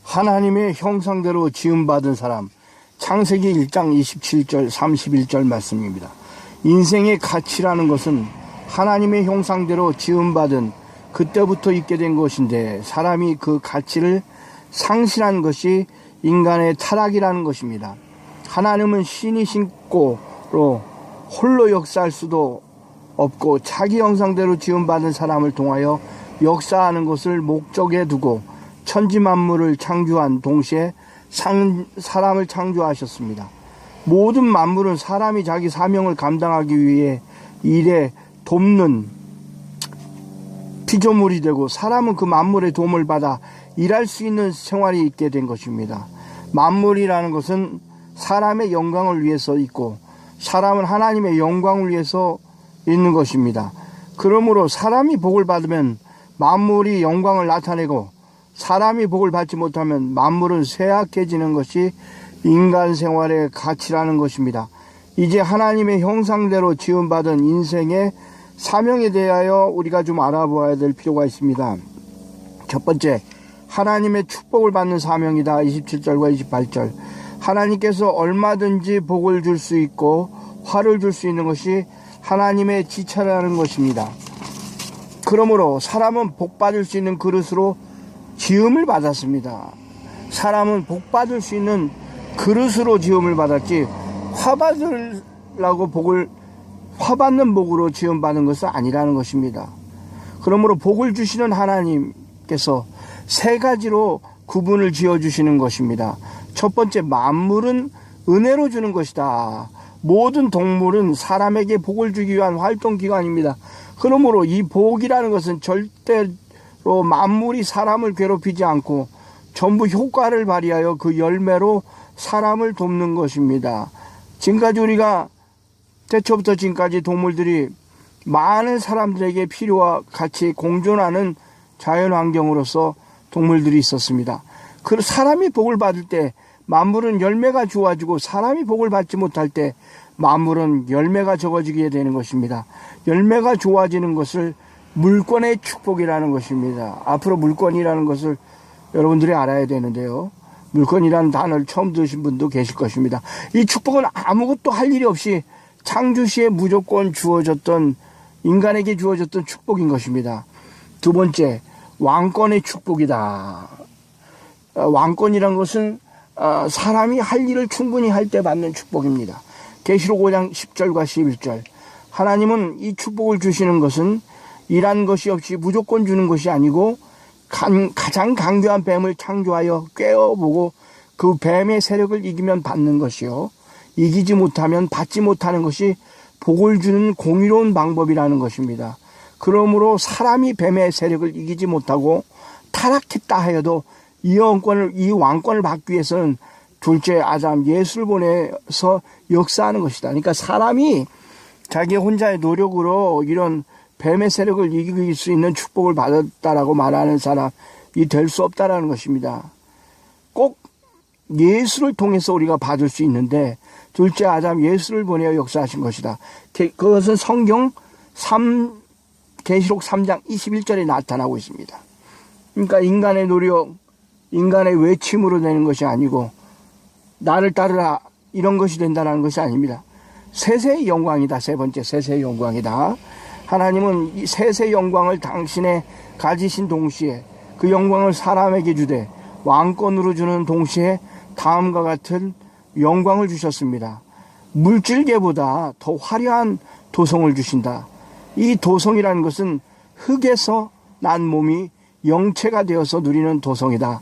하나님의 형상대로 지음받은 사람, 창세기 1장 27절 31절 말씀입니다. 인생의 가치라는 것은 하나님의 형상대로 지음받은 그때부터 있게 된 것인데, 사람이 그 가치를 상실한 것이 인간의 타락이라는 것입니다. 하나님은 신이신 고로 홀로 역사할 수도 없고, 자기 형상대로 지음받은 사람을 통하여 역사하는 것을 목적에 두고 천지만물을 창조한 동시에 사람을 창조하셨습니다. 모든 만물은 사람이 자기 사명을 감당하기 위해 일에 돕는 피조물이 되고, 사람은 그 만물의 도움을 받아 일할 수 있는 생활이 있게 된 것입니다. 만물이라는 것은 사람의 영광을 위해서 있고, 사람은 하나님의 영광을 위해서 있는 것입니다. 그러므로 사람이 복을 받으면 만물이 영광을 나타내고, 사람이 복을 받지 못하면 만물은 쇠약해지는 것이 인간 생활의 가치라는 것입니다. 이제 하나님의 형상대로 지음받은 인생의 사명에 대하여 우리가 좀 알아보아야 될 필요가 있습니다. 첫 번째, 하나님의 축복을 받는 사명이다. 27절과 28절. 하나님께서 얼마든지 복을 줄 수 있고 화를 줄 수 있는 것이 하나님의 지체라는 것입니다. 그러므로 사람은 복받을 수 있는 그릇으로 지음을 받았습니다. 사람은 복받을 수 있는 그릇으로 지음을 받았지, 화받는 복으로 지음받은 것은 아니라는 것입니다. 그러므로 복을 주시는 하나님께서 세 가지로 구분을 지어주시는 것입니다. 첫 번째, 만물은 은혜로 주는 것이다. 모든 동물은 사람에게 복을 주기 위한 활동기관입니다. 그러므로 이 복이라는 것은 절대로 만물이 사람을 괴롭히지 않고 전부 효과를 발휘하여 그 열매로 사람을 돕는 것입니다. 지금까지 우리가 태초부터 지금까지 동물들이 많은 사람들에게 필요와 같이 공존하는 자연환경으로서 동물들이 있었습니다. 그 사람이 복을 받을 때 만물은 열매가 좋아지고, 사람이 복을 받지 못할 때 만물은 열매가 적어지게 되는 것입니다. 열매가 좋아지는 것을 물권의 축복이라는 것입니다. 앞으로 물권이라는 것을 여러분들이 알아야 되는데요. 물권이라는 단어를 처음 들으신 분도 계실 것입니다. 이 축복은 아무것도 할 일이 없이 창조시에 무조건 인간에게 주어졌던 축복인 것입니다. 두 번째, 왕권의 축복이다. 왕권이란 것은 사람이 할 일을 충분히 할 때 받는 축복입니다. 계시록 5장 10절과 11절. 하나님은 이 축복을 주시는 것은 일한 것이 없이 무조건 주는 것이 아니고, 가장 강교한 뱀을 창조하여 꿰어보고 그 뱀의 세력을 이기면 받는 것이요, 이기지 못하면 받지 못하는 것이 복을 주는 공의로운 방법이라는 것입니다. 그러므로 사람이 뱀의 세력을 이기지 못하고 타락했다 하여도 이 왕권을 받기 위해서는 둘째 아담 예수를 보내서 역사하는 것이다. 그러니까 사람이 자기 혼자의 노력으로 이런 뱀의 세력을 이길 수 있는 축복을 받았다라고 말하는 사람이 될 수 없다라는 것입니다. 꼭 예수를 통해서 우리가 받을 수 있는데, 둘째 아담 예수를 보내어 역사하신 것이다. 그것은 성경 계시록 3장 21절에 나타나고 있습니다. 그러니까 인간의 노력, 인간의 외침으로 되는 것이 아니고, 나를 따르라 이런 것이 된다는 것이 아닙니다. 세세의 영광이다. 세 번째, 세세의 영광이다. 하나님은 이 세세의 영광을 당신의 가지신 동시에 그 영광을 사람에게 주되 왕권으로 주는 동시에 다음과 같은 영광을 주셨습니다. 물질계보다 더 화려한 도성을 주신다. 이 도성이라는 것은 흙에서 난 몸이 영체가 되어서 누리는 도성이다.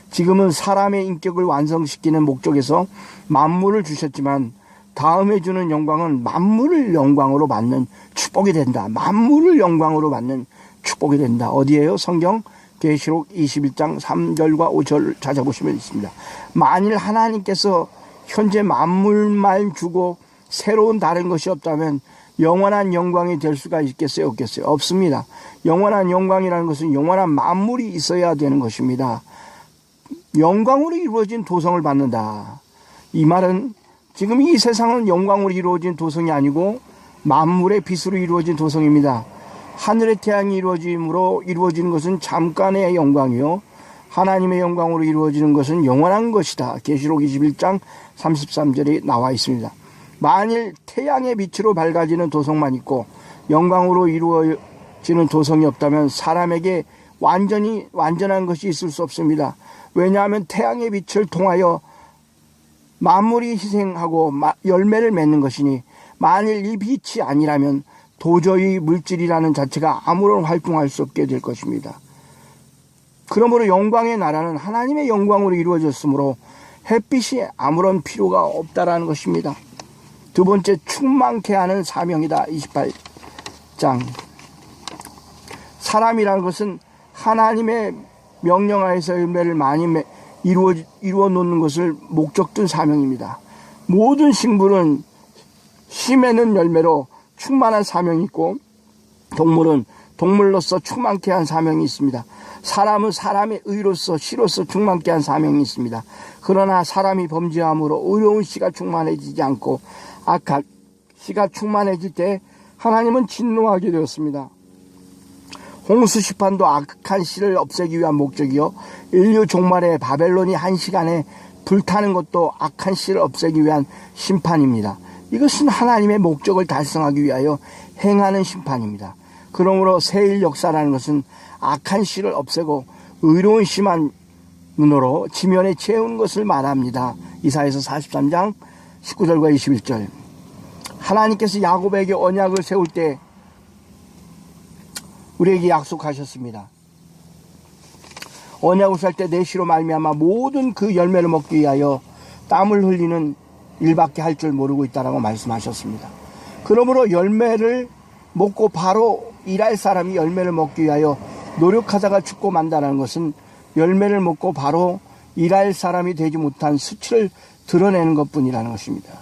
지금은 사람의 인격을 완성시키는 목적에서 만물을 주셨지만, 다음에 주는 영광은 만물을 영광으로 받는 축복이 된다. 만물을 영광으로 받는 축복이 된다. 어디에요? 성경 계시록 21장 3절과 5절 찾아보시면 있습니다. 만일 하나님께서 현재 만물만 주고 새로운 다른 것이 없다면 영원한 영광이 될 수가 있겠어요? 없겠어요? 없습니다. 영원한 영광이라는 것은 영원한 만물이 있어야 되는 것입니다. 영광으로 이루어진 도성을 받는다. 이 말은 지금 이 세상은 영광으로 이루어진 도성이 아니고 만물의 빛으로 이루어진 도성입니다. 하늘의 태양이 이루어짐으로 이루어지는 것은 잠깐의 영광이요, 하나님의 영광으로 이루어지는 것은 영원한 것이다. 계시록 21장 33절에 나와 있습니다. 만일 태양의 빛으로 밝아지는 도성만 있고 영광으로 이루어지는 도성이 없다면 사람에게 완전한 것이 있을 수 없습니다. 왜냐하면 태양의 빛을 통하여 만물이 희생하고 열매를 맺는 것이니 만일 이 빛이 아니라면 도저히 물질이라는 자체가 아무런 활동할 수 없게 될 것입니다. 그러므로 영광의 나라는 하나님의 영광으로 이루어졌으므로 햇빛이 아무런 필요가 없다라는 것입니다. 두 번째, 충만케 하는 사명이다. 28장. 사람이라는 것은 하나님의 명령하에서 열매를 많이 이루어 놓는 것을 목적둔 사명입니다. 모든 식물은 씨 맺는 열매로 충만한 사명이 있고 동물은 동물로서 충만케 한 사명이 있습니다. 사람은 사람의 의로서 씨로서 충만케 한 사명이 있습니다. 그러나 사람이 범죄함으로 의로운 씨가 충만해지지 않고 악한 씨가 충만해질 때 하나님은 진노하게 되었습니다. 홍수 심판도 악한 씨를 없애기 위한 목적이요, 인류 종말에 바벨론이 한 시간에 불타는 것도 악한 씨를 없애기 위한 심판입니다. 이것은 하나님의 목적을 달성하기 위하여 행하는 심판입니다. 그러므로 세일 역사라는 것은 악한 씨를 없애고 의로운 씨만 눈으로 지면에 채우는 것을 말합니다. 이사야서 43장 19절과 21절. 하나님께서 야곱에게 언약을 세울 때 우리에게 약속하셨습니다. 언약을 살 때 내 씨로 말미암아 모든 그 열매를 먹기 위하여 땀을 흘리는 일밖에 할 줄 모르고 있다라고 말씀하셨습니다. 그러므로 열매를 먹고 바로 일할 사람이 열매를 먹기 위하여 노력하다가 죽고 만다는 것은 열매를 먹고 바로 일할 사람이 되지 못한 수치를 드러내는 것뿐이라는 것입니다.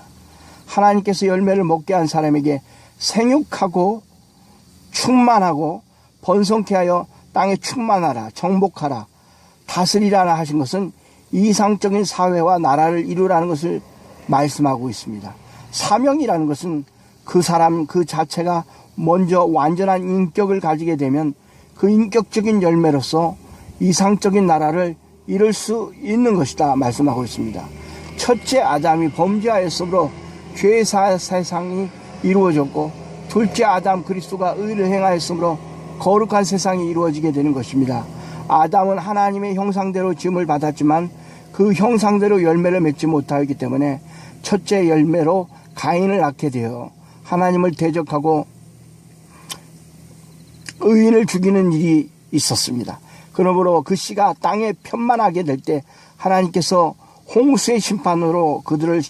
하나님께서 열매를 먹게 한 사람에게 생육하고 충만하고 번성케 하여 땅에 충만하라, 정복하라, 다스리라 하신 것은 이상적인 사회와 나라를 이루라는 것을 말씀하고 있습니다. 사명이라는 것은 그 사람 그 자체가 먼저 완전한 인격을 가지게 되면 그 인격적인 열매로서 이상적인 나라를 이룰 수 있는 것이다 말씀하고 있습니다. 첫째 아담이 범죄하였으므로 죄사 세상이 이루어졌고, 둘째 아담 그리스도가 의를 행하였으므로 거룩한 세상이 이루어지게 되는 것입니다. 아담은 하나님의 형상대로 지음을 받았지만 그 형상대로 열매를 맺지 못하였기 때문에 첫째 열매로 가인을 낳게 되어 하나님을 대적하고 의인을 죽이는 일이 있었습니다. 그러므로 그 씨가 땅에 편만하게 될 때 하나님께서 홍수의 심판으로 그들을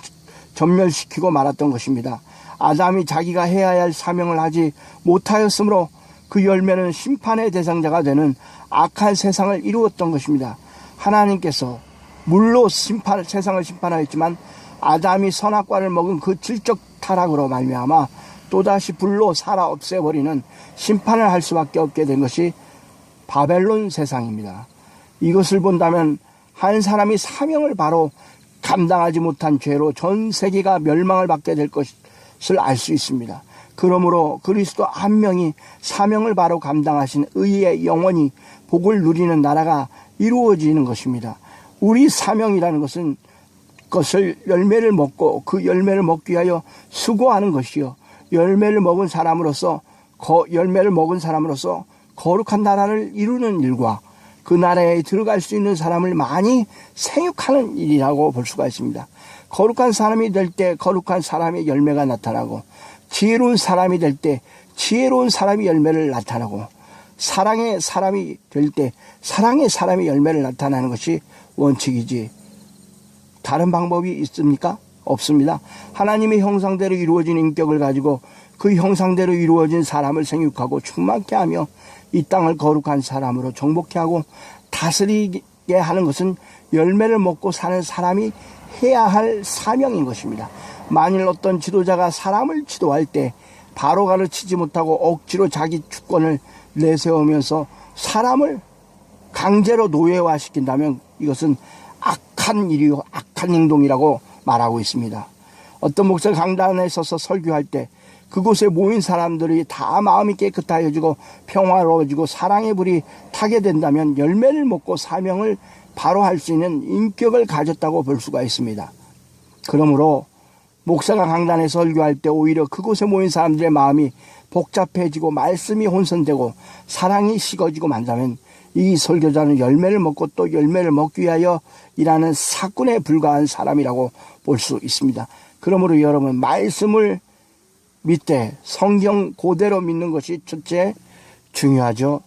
전멸시키고 말았던 것입니다. 아담이 자기가 해야 할 사명을 하지 못하였으므로 그 열매는 심판의 대상자가 되는 악한 세상을 이루었던 것입니다. 하나님께서 물로 세상을 심판하였지만 아담이 선악과를 먹은 그 질적 타락으로 말미암아 또다시 불로 살아 없애버리는 심판을 할 수밖에 없게 된 것이 바벨론 세상입니다. 이것을 본다면 한 사람이 사명을 바로 감당하지 못한 죄로 전 세계가 멸망을 받게 될 것을 알 수 있습니다. 그러므로 그리스도 한 명이 사명을 바로 감당하신 의의 영원히 복을 누리는 나라가 이루어지는 것입니다. 우리 사명이라는 것을 열매를 먹고 그 열매를 먹기 위하여 수고하는 것이요, 열매를 먹은 사람으로서 거룩한 나라를 이루는 일과 그 나라에 들어갈 수 있는 사람을 많이 생육하는 일이라고 볼 수가 있습니다. 거룩한 사람이 될 때 거룩한 사람의 열매가 나타나고, 지혜로운 사람이 될 때 지혜로운 사람이 열매를 나타나고, 사랑의 사람이 될 때 사랑의 사람이 열매를 나타나는 것이 원칙이지 다른 방법이 있습니까? 없습니다. 하나님의 형상대로 이루어진 인격을 가지고 그 형상대로 이루어진 사람을 생육하고 충만케 하며 이 땅을 거룩한 사람으로 정복케 하고 다스리게 하는 것은 열매를 먹고 사는 사람이 해야 할 사명인 것입니다. 만일 어떤 지도자가 사람을 지도할 때 바로 가르치지 못하고 억지로 자기 주권을 내세우면서 사람을 강제로 노예화시킨다면 이것은 악한 일이요, 악한 행동이라고 말하고 있습니다. 어떤 목사가 강단에 서서 설교할 때 그곳에 모인 사람들이 다 마음이 깨끗하여지고 평화로워지고 사랑의 불이 타게 된다면 열매를 먹고 사명을 바로 할 수 있는 인격을 가졌다고 볼 수가 있습니다. 그러므로 목사가 강단에 설교할 때 오히려 그곳에 모인 사람들의 마음이 복잡해지고 말씀이 혼선되고 사랑이 식어지고 만다면 이 설교자는 열매를 먹고 또 열매를 먹기 위하여 일하는 사꾼에 불과한 사람이라고 볼 수 있습니다. 그러므로 여러분, 말씀을 믿되 성경 그대로 믿는 것이 첫째 중요하죠.